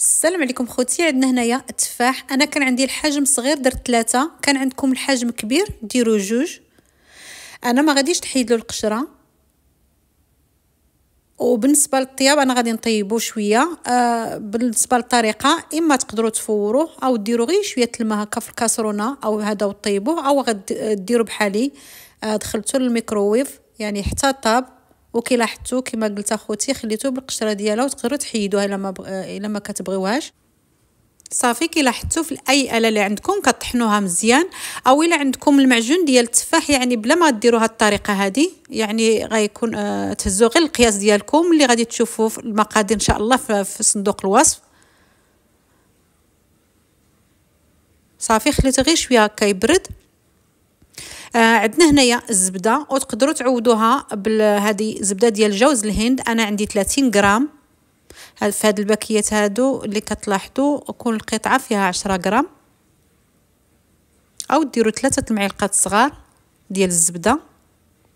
السلام عليكم خوتي. عندنا هنايا التفاح. انا كان عندي الحجم صغير درت 3، كان عندكم الحجم كبير ديروا 2. انا ما غاديش نحيد له القشره. وبالنسبه للطياب انا غادي نطيبو شويه. بالنسبه للطريقه اما تقدروا تفوروه او ديروا غير شويه الماء هكا في الكاسرونه او هذا وطيبوه، او غديروا بحالي دخلتو للميكروويف يعني حتى طاب. وكي لاحظتوا كما قلت اخوتي خليتوه بالقشره ديالها وتقدروا تحيدوها الا ما كتبغيوهاش. صافي كي لاحظتوا في اي اله اللي عندكم كطحنوها مزيان، او الا عندكم المعجون ديال التفاح يعني بلا ما ديروا هذه الطريقه هذه يعني غيكون تهزوا غير القياس ديالكم اللي غادي تشوفوا في المقادير ان شاء الله في صندوق الوصف. صافي خليته غير شويه هكا يبرد. عندنا هنايا الزبده وتقدروا تعوضوها بهذه زبده ديال جوز الهند. انا عندي 30 غرام. في هاد الباكيات هادو اللي كتلاحظوا كل قطعه فيها 10 غرام، او ديروا 3 المعالق صغار ديال الزبده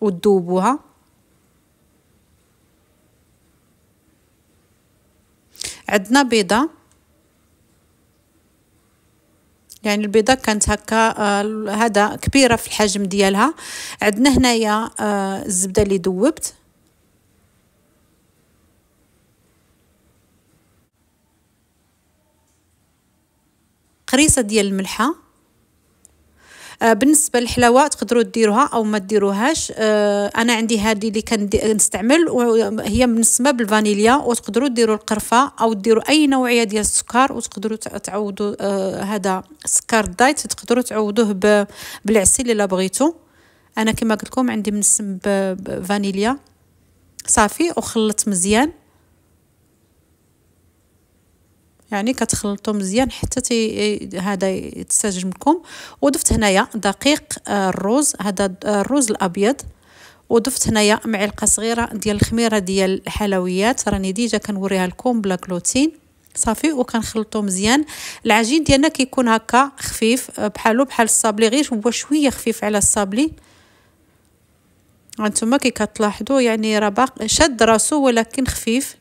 وتذوبوها. عندنا بيضه، يعني البيضه كانت هكا هذا كبيره في الحجم ديالها. عندنا هنايا الزبده اللي ذوبت، قريصه ديال الملحه. بالنسبه للحلاوه تقدروا ديروها او ما ديروهاش. انا عندي هذه اللي كنستعمل وهي منسمه بالفانيليا، وتقدروا ديروا القرفه او ديروا اي نوعيه ديال السكر، وتقدروا تعوضوا هذا السكر دايت تقدروا تعوضوه بالعسل الا بغيتوا. انا كما قلت لكم عندي منسم بفانيليا. صافي وخلطت مزيان، يعني كتخلطوا مزيان حتى هذا يتسجم لكم. وضفت هنايا دقيق الروز، هذا الروز الابيض. وضفت هنايا معلقه صغيره ديال الخميره ديال الحلويات، راني ديجا كنوريها لكم بلا كلوتين. صافي وكنخلطوا مزيان. العجين ديالنا كيكون هكا خفيف بحال الصابلي، غير هو شويه خفيف على الصابلي. هانتوما كي كتلاحظوا يعني راه باقي شاد راسو ولكن خفيف.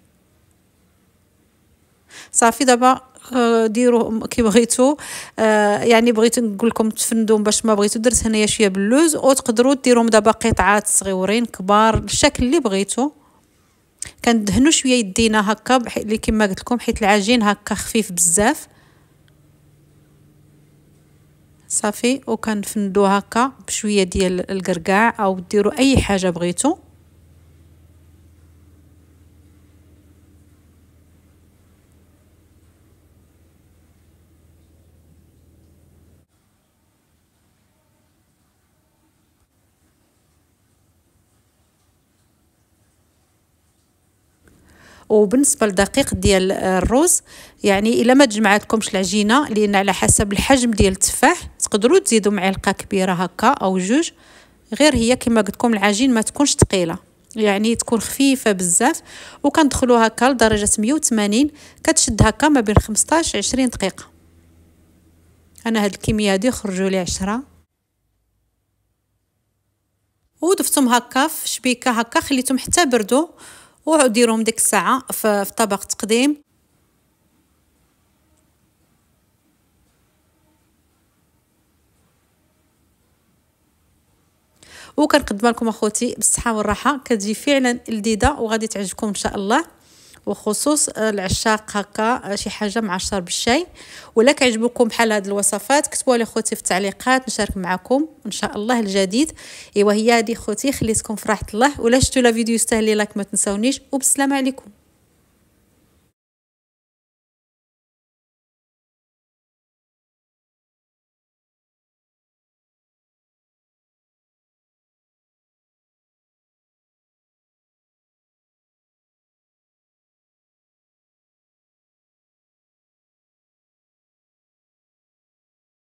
صافي دابا ديروه كي بغيتو. يعني بغيت نقول لكم تفندوا باش ما بغيتو درت هنايا شويه باللوز، وتقدروا ديروهم دابا قطعات صغيورين كبار الشكل اللي بغيتو. كندهنوا شويه يدينا هكا اللي كما قلت لكم حيت العجين هكا خفيف بزاف. صافي وكنفندوا هكا بشويه ديال القرقاع او ديروا اي حاجه بغيتو. وبالنسبه للدقيق ديال الروز يعني الا ما تجمعاتكمش العجينه، لان على حسب الحجم ديال التفاح تقدروا تزيدوا معلقه كبيره هكا او 2. غير هي كما قلت لكم العجين ما تكونش ثقيله، يعني تكون خفيفه بزاف. وكندخلوا هكا لدرجه 180 كتشد هكا ما بين 15 20 دقيقه. انا هاد الكميه هادي خرجوا لي 10. وضفتهم هكا في شبيكه هكا خليتهم حتى بردوا، وديروهم ديك الساعه في طبق تقديم. وكنقدم لكم اخوتي بالصحه والراحه، كتجي فعلا لذيذه وغادي تعجبكم ان شاء الله، وخصوص العشاق هكا شي حاجه مع الشرب الشاي. ولا كيعجبكم بحال هاد الوصفات كتبوا لي اخوتي في التعليقات نشارك معكم ان شاء الله الجديد. ايوا هي هذه اخوتي، خليتكم في راحه الله. ولا شفتوا لا فيديو يستاهل لايك ما تنساونيش، وبالسلامه عليكم.